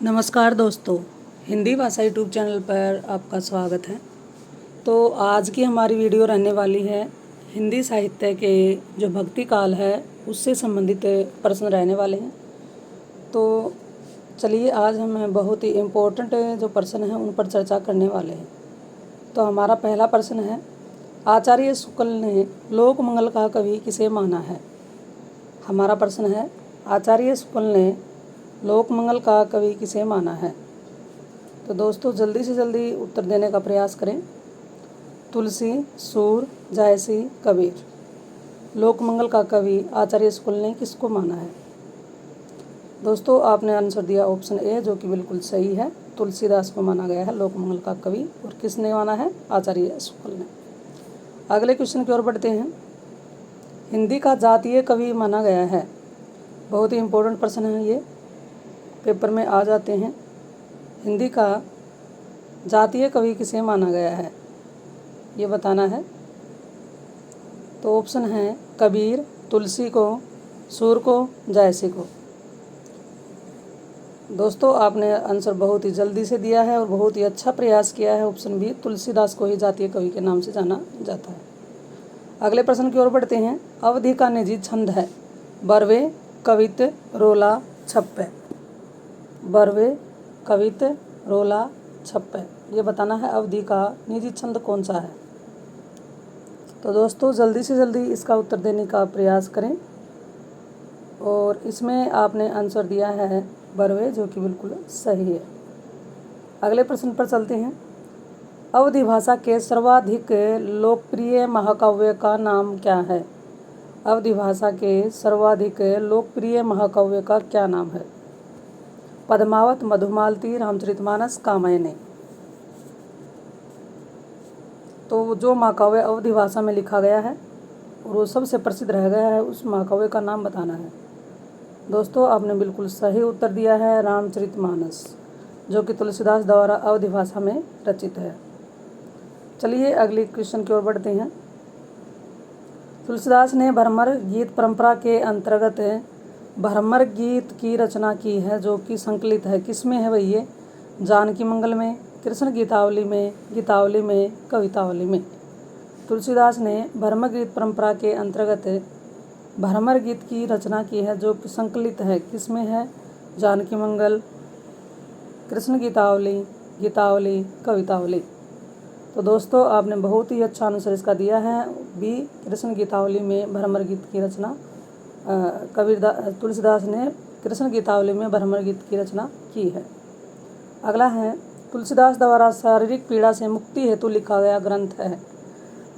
नमस्कार दोस्तों, हिंदी भाषा यूट्यूब चैनल पर आपका स्वागत है। तो आज की हमारी वीडियो रहने वाली है हिंदी साहित्य के जो भक्ति काल है उससे संबंधित प्रश्न रहने वाले हैं। तो चलिए आज हम बहुत ही इम्पोर्टेंट जो प्रश्न हैं उन पर चर्चा करने वाले हैं। तो हमारा पहला प्रश्न है, आचार्य शुक्ल ने लोक मंगल का कवि किसे माना है? हमारा प्रश्न है, आचार्य शुक्ल ने लोक मंगल का कवि किसे माना है? तो दोस्तों जल्दी से जल्दी उत्तर देने का प्रयास करें। तुलसी, सूर, जायसी, कबीर। लोक मंगल का कवि आचार्य शुक्ल ने किसको माना है? दोस्तों आपने आंसर दिया ऑप्शन ए, जो कि बिल्कुल सही है। तुलसीदास को माना गया है लोक मंगल का कवि। और किसने माना है? आचार्य शुक्ल ने। अगले क्वेश्चन की ओर बढ़ते हैं। हिंदी का जातीय कवि माना गया है। बहुत ही इम्पोर्टेंट प्रश्न है, ये पेपर में आ जाते हैं। हिंदी का जातीय कवि किसे माना गया है, ये बताना है। तो ऑप्शन है कबीर, तुलसी को, सूर को, जायसी को। दोस्तों आपने आंसर बहुत ही जल्दी से दिया है और बहुत ही अच्छा प्रयास किया है। ऑप्शन बी, तुलसीदास को ही जातीय कवि के नाम से जाना जाता है। अगले प्रश्न की ओर बढ़ते हैं। अवधि का निजी छंद है बरवे, कवित, रोला, छप्पे। बरवे, कवित, रोला, छप्पे, ये बताना है अवधि का निजी छंद कौन सा है। तो दोस्तों जल्दी से जल्दी इसका उत्तर देने का प्रयास करें। और इसमें आपने आंसर दिया है बरवे, जो कि बिल्कुल सही है। अगले प्रश्न पर चलते हैं। अवधि भाषा के सर्वाधिक लोकप्रिय महाकाव्य का नाम क्या है? अवधि भाषा के सर्वाधिक लोकप्रिय महाकाव्य का क्या नाम है? पद्मावत, मधुमालती, रामचरितमानस, कामायनी। तो जो महाकाव्य अवधि भाषा में लिखा गया है और वो सबसे प्रसिद्ध रह गया है, उस महाकाव्य का नाम बताना है। दोस्तों आपने बिल्कुल सही उत्तर दिया है, रामचरितमानस, जो कि तुलसीदास द्वारा अवधि भाषा में रचित है। चलिए अगले क्वेश्चन की ओर बढ़ते हैं। तुलसीदास ने भ्रमर गीत परंपरा के अंतर्गत भ्रमर गीत की रचना की है, जो कि संकलित है किसमें है भाई? ये जानकी मंगल में, कृष्ण गीतावली में, गीतावली में, कवितावली में। तुलसीदास ने भ्रमर गीत परंपरा के अंतर्गत भ्रमर गीत की रचना की है, जो कि संकलित है किसमें है? जानकी मंगल, कृष्ण गीतावली, गीतावली, कवितावली। तो दोस्तों आपने बहुत ही अच्छा आंसर इसका दिया है बी, कृष्ण गीतावली में भ्रमर गीत की रचना तुलसीदास ने कृष्ण गीतावली में भ्रमर गीत की रचना की है। अगला है, तुलसीदास द्वारा शारीरिक पीड़ा से मुक्ति हेतु लिखा गया ग्रंथ है।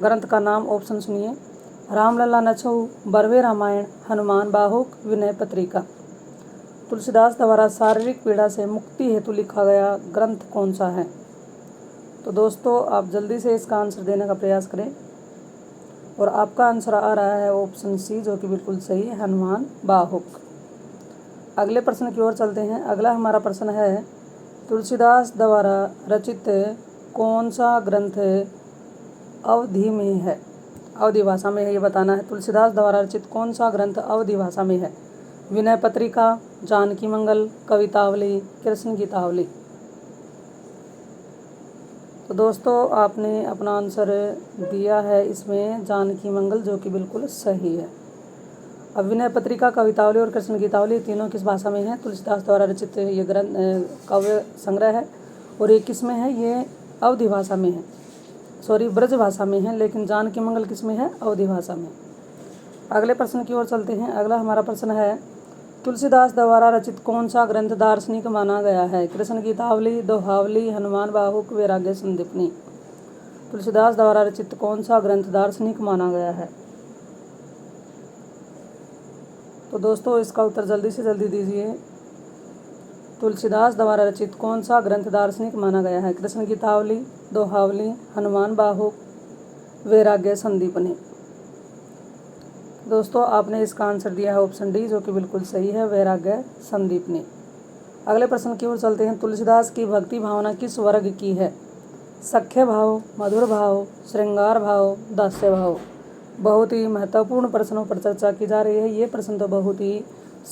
ग्रंथ का नाम ऑप्शन सुनिए। रामलला नछऊ, बरवे रामायण, हनुमान बाहुक, विनय पत्रिका। तुलसीदास द्वारा शारीरिक पीड़ा से मुक्ति हेतु लिखा गया ग्रंथ कौन सा है? तो दोस्तों आप जल्दी से इसका आंसर देने का प्रयास करें। और आपका आंसर आ रहा है ऑप्शन सी, जो कि बिल्कुल सही है, हनुमान बाहुक। अगले प्रश्न की ओर चलते हैं। अगला हमारा प्रश्न है, तुलसीदास द्वारा रचित कौन सा ग्रंथ अवधि में है? अवधि भाषा में है, ये बताना है। तुलसीदास द्वारा रचित कौन सा ग्रंथ अवधि भाषा में है? विनय पत्रिका, जानकी मंगल, कवितावली, कृष्ण गीतावली। तो दोस्तों आपने अपना आंसर दिया है इसमें जानकी मंगल, जो कि बिल्कुल सही है। अब विनय पत्रिका, कवितावली और कृष्ण गीतावली तीनों किस भाषा में है? तुलसीदास द्वारा रचित ये ग्रंथ काव्य संग्रह है। और ये किस में है? ये अवधि भाषा में है, सॉरी ब्रज भाषा में है। लेकिन जानकी मंगल किस में है? अवधि भाषा में। अगले प्रश्न की ओर चलते हैं। अगला हमारा प्रश्न है, तुलसीदास द्वारा रचित कौन सा ग्रंथ दार्शनिक माना गया है? कृष्ण गीतावली, दोहावली, हनुमान बाहुक, वैराग्य संदीपनी। तुलसीदास द्वारा रचित कौन सा ग्रंथ दार्शनिक माना गया है? तो दोस्तों इसका उत्तर जल्दी से जल्दी दीजिए। तुलसीदास द्वारा रचित कौन सा ग्रंथ दार्शनिक माना गया है? कृष्ण गीतावली, दोहावली, हनुमान बाहुक, वैराग्य संदीपनी। दोस्तों आपने इसका आंसर दिया है ऑप्शन डी, जो कि बिल्कुल सही है, वैराग्य संदीपनी। अगले प्रश्न की ओर चलते हैं। तुलसीदास की भक्ति भावना किस वर्ग की है? सख्य भाव, मधुर भाव, श्रृंगार भाव, दास्य भाव। बहुत ही महत्वपूर्ण प्रश्नों पर चर्चा की जा रही है। ये प्रश्न तो बहुत ही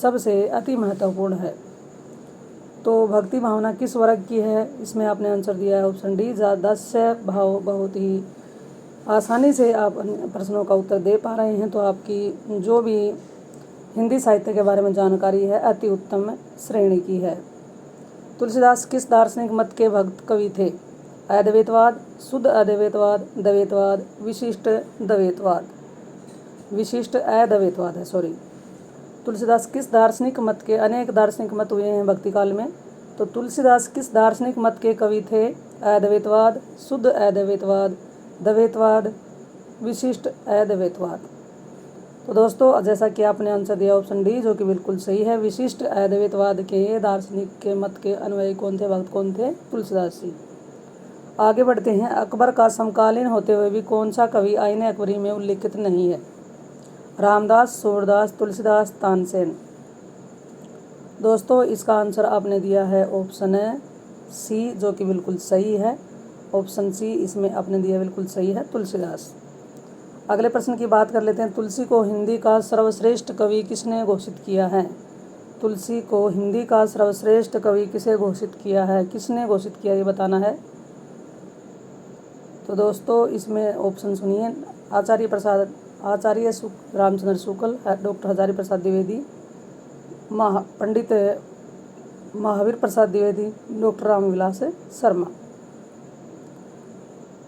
सबसे अति महत्वपूर्ण है। तो भक्ति भावना किस वर्ग की है, इसमें आपने आंसर दिया है ऑप्शन डी दास्य भाव। बहुत ही आसानी से आप प्रश्नों का उत्तर दे पा रहे हैं। तो आपकी जो भी हिंदी साहित्य के बारे में जानकारी है अति उत्तम श्रेणी की है। तुलसीदास किस दार्शनिक मत के भक्त कवि थे? अद्वैतवाद, शुद्ध अद्वैतवाद, द्वैतवाद, विशिष्ट द्वैतवाद। विशिष्ट अद्वैतवाद है, सॉरी। तुलसीदास किस दार्शनिक मत के, अनेक दार्शनिक मत हुए हैं भक्ति काल में, तो तुलसीदास किस दार्शनिक मत के कवि थे? अद्वैतवाद, शुद्ध अद्वैतवाद, द्वैतवाद, विशिष्ट अद्वैतवाद। तो दोस्तों जैसा कि आपने आंसर दिया ऑप्शन डी, जो कि बिल्कुल सही है। विशिष्ट अद्वैतवाद के दार्शनिक के मत के अनुयायी कौन थे, भक्त कौन थे? तुलसीदास जी। आगे बढ़ते हैं। अकबर का समकालीन होते हुए भी कौन सा कवि आईने अकबरी में उल्लिखित नहीं है? रामदास, सूरदास, तुलसीदास, तानसेन। दोस्तों इसका आंसर आपने दिया है ऑप्शन सी, जो कि बिल्कुल सही है। ऑप्शन सी इसमें आपने दिया बिल्कुल सही है, तुलसीदास। अगले प्रश्न की बात कर लेते हैं। तुलसी को हिंदी का सर्वश्रेष्ठ कवि किसने घोषित किया है? तुलसी को हिंदी का सर्वश्रेष्ठ कवि किसे घोषित किया है, किसने घोषित किया, ये बताना है। तो दोस्तों इसमें ऑप्शन सुनिए। आचार्य प्रसाद, आचार्य रामचंद्र शुक्ल, डॉक्टर हजारी प्रसाद द्विवेदी, पंडित महावीर प्रसाद द्विवेदी, डॉक्टर रामविलास शर्मा।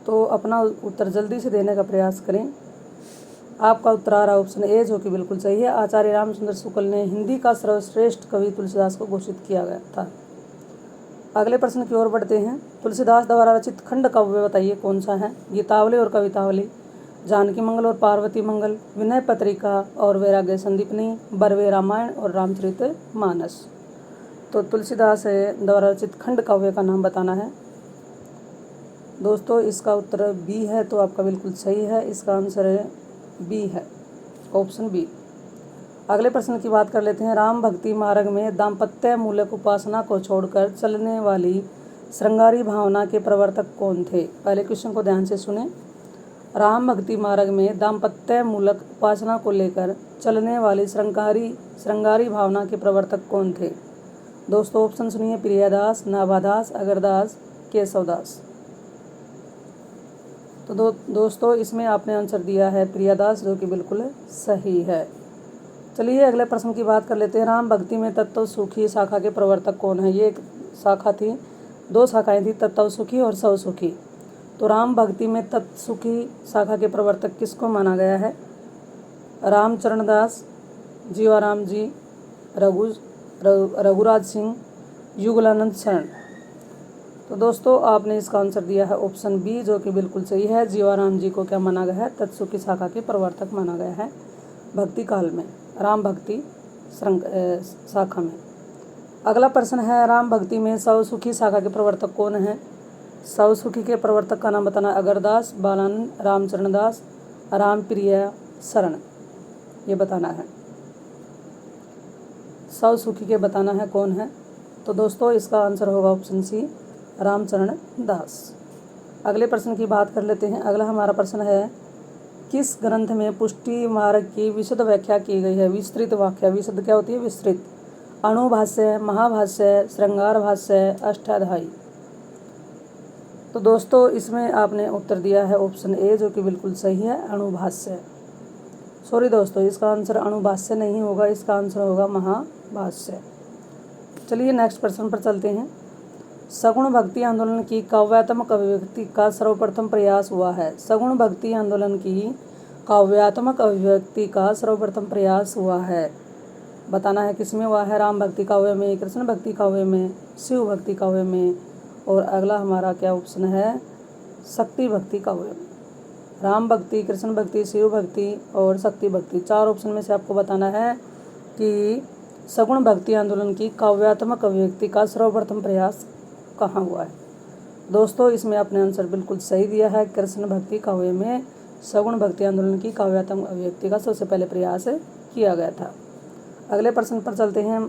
तो अपना उत्तर जल्दी से देने का प्रयास करें। आपका उत्तर आ रहा है ऑप्शन ए, जो कि बिल्कुल सही है। आचार्य रामचंद्र शुक्ल ने हिंदी का सर्वश्रेष्ठ कवि तुलसीदास को घोषित किया गया था। अगले प्रश्न की ओर बढ़ते हैं। तुलसीदास द्वारा रचित खंड काव्य बताइए कौन सा है? गीतावली और कवितावली, जानकी मंगल और पार्वती मंगल, विनय पत्रिका और वैराग्य संदीपनी, बरवे रामायण और रामचरित मानस। तो तुलसीदास द्वारा रचित खंड काव्य का नाम बताना है। दोस्तों इसका उत्तर बी है, तो आपका बिल्कुल सही है। इसका आंसर बी है, ऑप्शन बी। अगले प्रश्न की बात कर लेते हैं। राम भक्ति मार्ग में दाम्पत्य मूलक उपासना को छोड़कर चलने वाली श्रृंगारी भावना के प्रवर्तक कौन थे? पहले क्वेश्चन को ध्यान से सुने। राम भक्ति मार्ग में दाम्पत्य मूलक उपासना को लेकर चलने वाली श्रृंगारी भावना के प्रवर्तक कौन थे? दोस्तों ऑप्शन सुनिए। प्रियादास, नाभादास, अगरदास, केशवदास। तो दोस्तों इसमें आपने आंसर दिया है प्रियादास, जो कि बिल्कुल सही है। चलिए अगले प्रश्न की बात कर लेते हैं। राम भक्ति में तत्व सुखी शाखा के प्रवर्तक कौन है? ये एक शाखा थी, दो शाखाएं थी, तत्व सुखी और सव सुखी। तो राम भक्ति में तत्व सुखी शाखा के प्रवर्तक किसको माना गया है? रामचरण दास, जीवाराम जी, रघुराज सिंह, युगलानंद शरण। तो दोस्तों आपने इसका आंसर दिया है ऑप्शन बी, जो कि बिल्कुल सही है। जीवाराम जी को क्या माना गया है? तत्सुखी शाखा के प्रवर्तक माना गया है भक्ति काल में, राम भक्ति शाखा में। अगला प्रश्न है। राम भक्ति में सवसुखी शाखा के प्रवर्तक कौन है? सवसुखी के प्रवर्तक का नाम बताना। अगरदास, बालानंद, रामचरण दास, रामप्रिया शरण, ये बताना है। सवसुखी के बताना है कौन है। तो दोस्तों इसका आंसर होगा ऑप्शन सी, रामचरण दास। अगले प्रश्न की बात कर लेते हैं। अगला हमारा प्रश्न है। किस ग्रंथ में पुष्टि मार्ग की विशद व्याख्या की गई है? विस्तृत व्याख्या, विशद क्या होती है? विस्तृत। अणुभाष्य, महाभाष्य, श्रृंगार भाष्य, अष्टाध्यायी। तो दोस्तों इसमें आपने उत्तर दिया है ऑप्शन ए, जो कि बिल्कुल सही है, अणुभाष्य। सॉरी दोस्तों, इसका आंसर अणुभाष्य नहीं होगा, इसका आंसर होगा महाभाष्य। चलिए नेक्स्ट प्रश्न पर चलते हैं। सगुण भक्ति आंदोलन की काव्यात्मक अभिव्यक्ति का सर्वप्रथम प्रयास हुआ है। सगुण भक्ति आंदोलन की काव्यात्मक अभिव्यक्ति का सर्वप्रथम प्रयास हुआ है, बताना है किसमें हुआ है? राम भक्ति काव्य में, कृष्ण भक्ति काव्य में, शिव भक्ति काव्य में, और अगला हमारा क्या ऑप्शन है? शक्ति भक्ति काव्य में। राम भक्ति, कृष्ण भक्ति, शिव भक्ति और शक्ति भक्ति, चार ऑप्शन में से आपको बताना है कि सगुण भक्ति आंदोलन की काव्यात्मक अभिव्यक्ति का सर्वप्रथम प्रयास कहाँ हुआ है। दोस्तों इसमें आपने आंसर बिल्कुल सही दिया है। कृष्ण भक्ति काव्य में सगुण भक्ति आंदोलन की काव्यात्मक अभिव्यक्ति का सबसे पहले प्रयास किया गया था। अगले प्रश्न पर चलते हैं।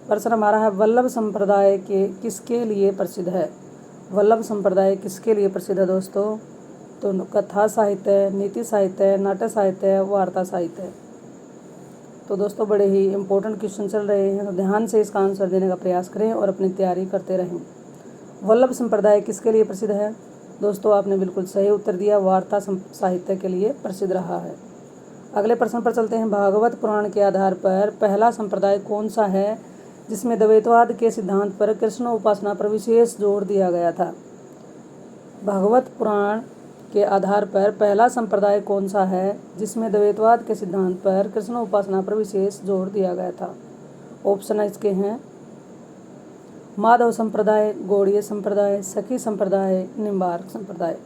प्रश्न हमारा है। वल्लभ संप्रदाय के किसके लिए प्रसिद्ध है? वल्लभ संप्रदाय किसके लिए प्रसिद्ध है दोस्तों? तो कथा साहित्य, नीति साहित्य, नाट्य साहित्य, वार्ता साहित्य। तो दोस्तों बड़े ही इम्पोर्टेंट क्वेश्चन चल रहे हैं, तो ध्यान से इसका आंसर देने का प्रयास करें और अपनी तैयारी करते रहें। वल्लभ संप्रदाय किसके लिए प्रसिद्ध है? दोस्तों आपने बिल्कुल सही उत्तर दिया, वार्ता साहित्य के लिए प्रसिद्ध रहा है। अगले प्रश्न पर चलते हैं। भागवत पुराण के आधार पर पहला संप्रदाय कौन सा है जिसमें द्वैतवाद के सिद्धांत पर कृष्ण उपासना पर विशेष जोर दिया गया था? भागवत पुराण के आधार पर पहला संप्रदाय कौन सा है जिसमें द्वैतवाद के सिद्धांत पर कृष्ण उपासना पर विशेष जोर दिया गया था? ऑप्शन इसके हैं माधव संप्रदाय, गौड़ीय संप्रदाय, सखी संप्रदाय, निम्बार्क संप्रदाय।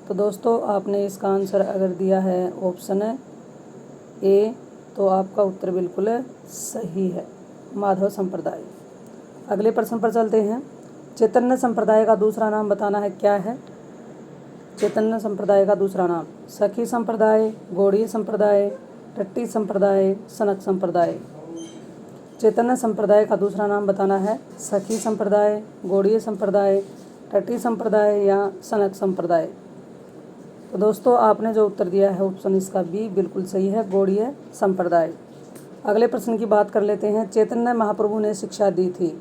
तो दोस्तों आपने इसका आंसर अगर दिया है ऑप्शन ए, तो आपका उत्तर बिल्कुल सही है, माधव संप्रदाय। अगले प्रश्न पर चलते हैं। चैतन्य संप्रदाय का दूसरा नाम बताना है, क्या है? चैतन्य संप्रदाय का दूसरा नाम सखी संप्रदाय, गौड़ीय संप्रदाय, टट्टी संप्रदाय, सनक संप्रदाय। चैतन्य संप्रदाय का दूसरा नाम बताना है सखी संप्रदाय, गौड़ीय संप्रदाय, टट्टी संप्रदाय या सनक संप्रदाय। तो दोस्तों आपने जो उत्तर दिया है ऑप्शन इसका बी बिल्कुल सही है, गौड़ीय संप्रदाय। अगले प्रश्न की बात कर लेते हैं। चैतन्य महाप्रभु ने शिक्षा दी थी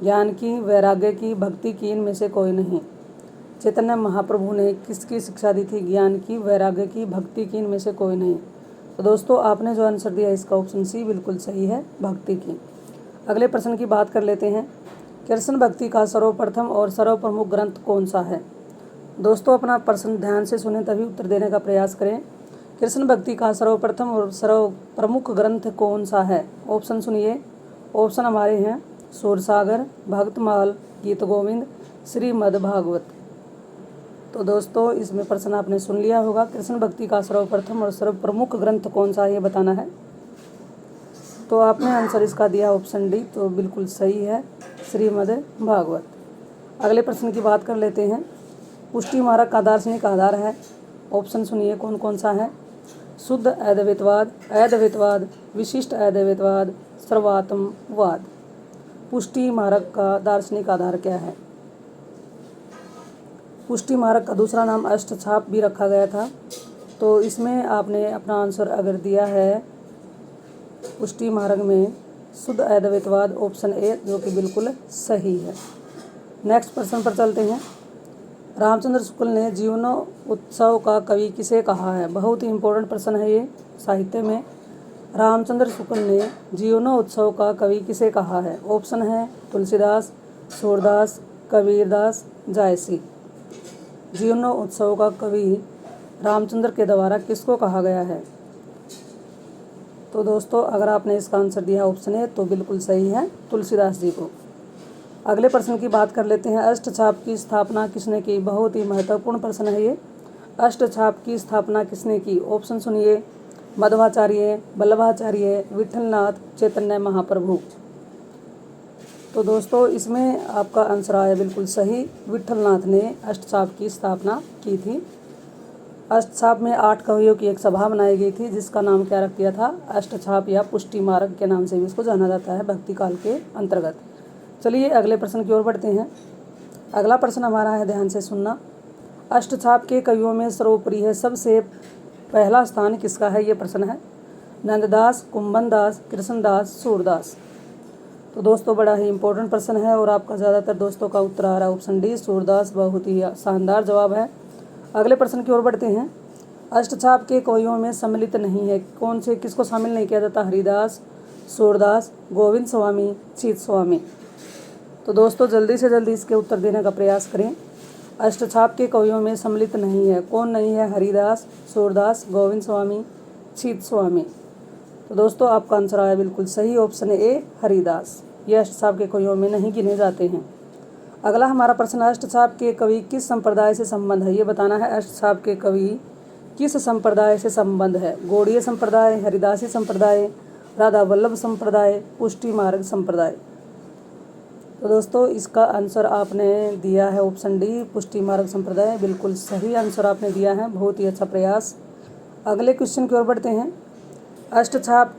ज्ञान की, वैराग्य की, भक्ति की, इनमें से कोई नहीं। चैतन्य महाप्रभु ने किसकी शिक्षा दी थी? ज्ञान की, वैराग्य की, भक्ति की, इनमें से कोई नहीं। तो दोस्तों आपने जो आंसर दिया इसका ऑप्शन सी बिल्कुल सही है, भक्ति की। अगले प्रश्न की बात कर लेते हैं। कृष्ण भक्ति का सर्वप्रथम और सर्वप्रमुख ग्रंथ कौन सा है? दोस्तों अपना प्रश्न ध्यान से सुने तभी उत्तर देने का प्रयास करें। कृष्ण भक्ति का सर्वप्रथम और सर्वप्रमुख ग्रंथ कौन सा है? ऑप्शन सुनिए। ऑप्शन हमारे हैं सूरसागर, भक्तमाल, गीत गोविंद, श्रीमद् भागवत। तो दोस्तों इसमें प्रश्न आपने सुन लिया होगा। कृष्ण भक्ति का सर्वप्रथम और सर्वप्रमुख ग्रंथ कौन सा है ये बताना है। तो आपने आंसर इसका दिया ऑप्शन डी, तो बिल्कुल सही है, श्रीमद् भागवत। अगले प्रश्न की बात कर लेते हैं। पुष्टि मार्ग का दार्शनिक आधार है। ऑप्शन सुनिए कौन कौन सा है। शुद्ध अद्वैतवाद, अद्वैतवाद, विशिष्ट अद्वैतवाद, सर्वात्मवाद। पुष्टि मार्ग का दार्शनिक आधार क्या है? पुष्टि मार्ग का दूसरा नाम अष्टछाप भी रखा गया था। तो इसमें आपने अपना आंसर अगर दिया है पुष्टि मार्ग में शुद्ध अद्वैतवाद, ऑप्शन ए, जो कि बिल्कुल सही है। नेक्स्ट प्रश्न पर चलते हैं। रामचंद्र शुक्ल ने जीवनोत्सव का कवि किसे कहा है? बहुत ही इंपॉर्टेंट प्रश्न है ये साहित्य में। रामचंद्र शुक्ल ने जीवनोत्सव का कवि किसे कहा है? ऑप्शन है तुलसीदास, सूरदास, कबीरदास, जायसी। जीवनोत्सव का कवि रामचंद्र के द्वारा किसको कहा गया है? तो दोस्तों अगर आपने इसका आंसर दिया ऑप्शन ए, तो बिल्कुल सही है, तुलसीदास जी को। अगले प्रश्न की बात कर लेते हैं। अष्टछाप की स्थापना किसने की? बहुत ही महत्वपूर्ण प्रश्न है ये। अष्टछाप की स्थापना किसने की? ऑप्शन सुनिए। मध्वाचार्य, वल्लभाचार्य, विठलनाथ, चैतन्य महाप्रभु। तो दोस्तों इसमें आपका आंसर आया बिल्कुल सही, विठलनाथ ने अष्टछाप की स्थापना की थी। अष्टछाप में 8 कवियों की एक सभा बनाई गई थी जिसका नाम क्या रख दिया था? अष्टछाप या पुष्टि मार्ग के नाम से भी इसको जाना जाता है भक्ति काल के अंतर्गत। चलिए अगले प्रश्न की ओर बढ़ते हैं। अगला प्रश्न हमारा है, ध्यान से सुनना। अष्टछाप के कवियों में सर्वोपरि है, सबसे पहला स्थान किसका है? ये प्रश्न है। नंददास, कुंभनदास, कृष्णदास, सूरदास। तो दोस्तों बड़ा ही इंपॉर्टेंट प्रश्न है और आपका ज़्यादातर दोस्तों का उत्तर आ रहा है ऑप्शन डी, सूरदास। बहुत ही शानदार जवाब है। अगले प्रश्न की ओर बढ़ते हैं। अष्टछाप के कवियों में सम्मिलित नहीं है, कौन से, किसको शामिल नहीं किया जाता? हरिदास, सूरदास, गोविंद स्वामी, चीत स्वामी। तो दोस्तों जल्दी से जल्दी इसके उत्तर देने का प्रयास करें। अष्टछाप के कवियों में सम्मिलित नहीं है, कौन नहीं है? हरिदास, सूरदास, गोविंद स्वामी, चीत स्वामी। तो दोस्तों आपका आंसर आया बिल्कुल सही, ऑप्शन ए, हरिदास। ये अष्टछाप के कवियों में नहीं गिने जाते हैं। अगला हमारा प्रश्न, अष्टछाप के कवि किस संप्रदाय से संबंध है? ये बताना है। अष्टछाप के कवि किस संप्रदाय से संबंध है? गौड़ीय संप्रदाय, हरिदासी संप्रदाय, राधा वल्लभ संप्रदाय, पुष्टि मार्ग संप्रदाय। तो दोस्तों इसका आंसर आपने दिया है ऑप्शन डी, पुष्टि मार्ग संप्रदाय। बिल्कुल सही आंसर आपने दिया है, बहुत ही अच्छा प्रयास। अगले क्वेश्चन की ओर बढ़ते हैं। अष्टछाप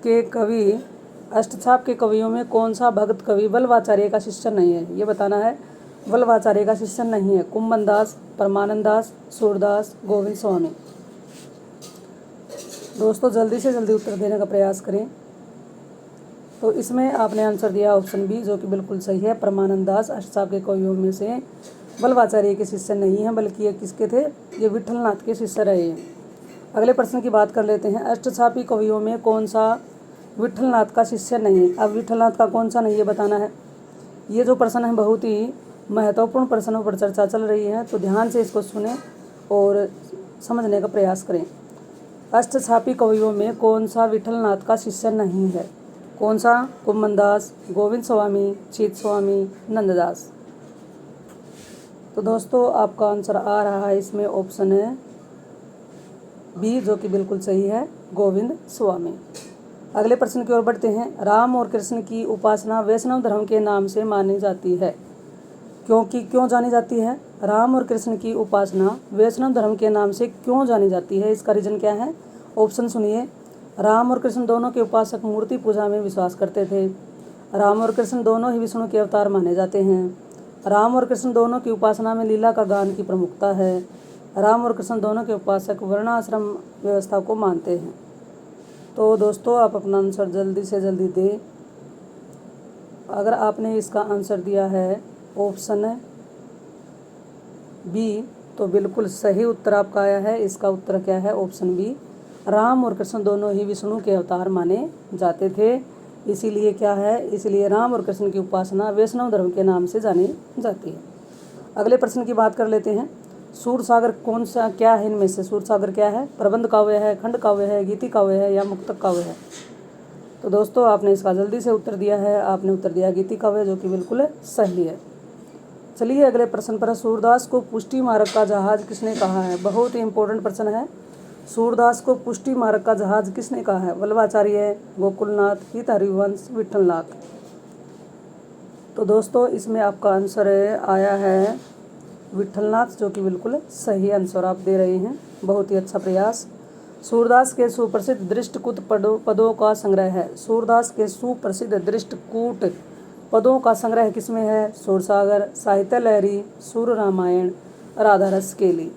के कवियों में कौन सा भक्त कवि वल्लभाचार्य का शिष्य नहीं है? ये बताना है। वल्लभाचार्य का शिष्य नहीं है। कुंभनदास, परमानंद दास, सूरदास, गोविंद स्वामी। दोस्तों जल्दी से जल्दी उत्तर देने का प्रयास करें। तो इसमें आपने आंसर दिया ऑप्शन बी, जो कि बिल्कुल सही है। परमानंद दास अष्टसाप के कवियों में से वल्लभाचार्य के शिष्य नहीं हैं, बल्कि ये किसके थे, ये विठलनाथ के शिष्य रहे। अगले प्रश्न की बात कर लेते हैं। अष्टसापी कवियों में कौन सा विठलनाथ का शिष्य नहीं। अब विठलनाथ का कौन सा नहीं ये बताना है। ये जो प्रश्न है बहुत ही महत्वपूर्ण प्रश्नों पर चर्चा चल रही है, तो ध्यान से इसको सुने और समझने का प्रयास करें। अष्टसापी कवियों में कौन सा विठलनाथ का शिष्य नहीं है। कौन सा, कुम्मनदास, गोविंद स्वामी, चित स्वामी, नंददास। तो दोस्तों आपका आंसर आ रहा है इसमें ऑप्शन है बी, जो कि बिल्कुल सही है, गोविंद स्वामी। अगले प्रश्न की ओर बढ़ते हैं। राम और कृष्ण की उपासना वैष्णव धर्म के नाम से मानी जाती है, क्यों जानी जाती है। राम और कृष्ण की उपासना वैष्णव धर्म के नाम से क्यों जानी जाती है, इसका रीजन क्या है। ऑप्शन सुनिए। राम और कृष्ण दोनों के उपासक मूर्ति पूजा में विश्वास करते थे। राम और कृष्ण दोनों ही विष्णु के अवतार माने जाते हैं। राम और कृष्ण दोनों की उपासना में लीला का गान की प्रमुखता है। राम और कृष्ण दोनों के उपासक वर्णाश्रम व्यवस्था को मानते हैं। तो दोस्तों आप अपना आंसर जल्दी से जल्दी दें। अगर आपने इसका आंसर दिया है ऑप्शन बी, तो बिल्कुल सही उत्तर आपका आया है। इसका उत्तर क्या है, ऑप्शन बी। राम और कृष्ण दोनों ही विष्णु के अवतार माने जाते थे, इसीलिए क्या है, इसलिए राम और कृष्ण की उपासना वैष्णव धर्म के नाम से जानी जाती है। अगले प्रश्न की बात कर लेते हैं। सूरसागर कौन सा, क्या है इनमें से। सूरसागर क्या है, प्रबंध काव्य है, खंड काव्य है, गीति काव्य है या मुक्तक काव्य है। तो दोस्तों आपने इसका जल्दी से उत्तर दिया है। आपने उत्तर दिया गीति काव्य, जो कि बिल्कुल सही है। चलिए अगले प्रश्न पर। सूरदास को पुष्टि मार्ग का जहाज किसने कहा है। बहुत ही इंपॉर्टेंट प्रश्न है। सूरदास को पुष्टि मार्ग का जहाज किसने कहा है। वल्लभाचार्य, गोकुलनाथ, हित हरिवंश, विठलनाथ। तो दोस्तों इसमें आपका आंसर आया है विठलनाथ, जो कि बिल्कुल सही आंसर आप दे रहे हैं। बहुत ही अच्छा प्रयास। सूरदास के सुप्रसिद्ध दृष्टकूट पदों का संग्रह है। सूरदास के सुप्रसिद्ध दृष्टकूट पदों का संग्रह किसमें है। सूरसागर, साहित्य लहरी, सूर रामायण, राधा रस केली।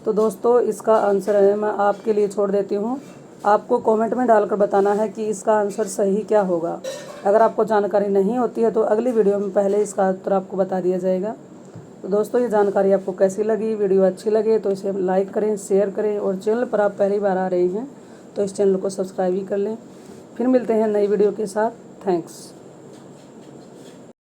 तो दोस्तों इसका आंसर है मैं आपके लिए छोड़ देती हूँ। आपको कमेंट में डालकर बताना है कि इसका आंसर सही क्या होगा। अगर आपको जानकारी नहीं होती है तो अगली वीडियो में पहले इसका उत्तर आपको बता दिया जाएगा। तो दोस्तों ये जानकारी आपको कैसी लगी, वीडियो अच्छी लगे तो इसे लाइक करें, शेयर करें, और चैनल पर आप पहली बार आ रहे हैं तो इस चैनल को सब्सक्राइब भी कर लें। फिर मिलते हैं नई वीडियो के साथ। थैंक्स।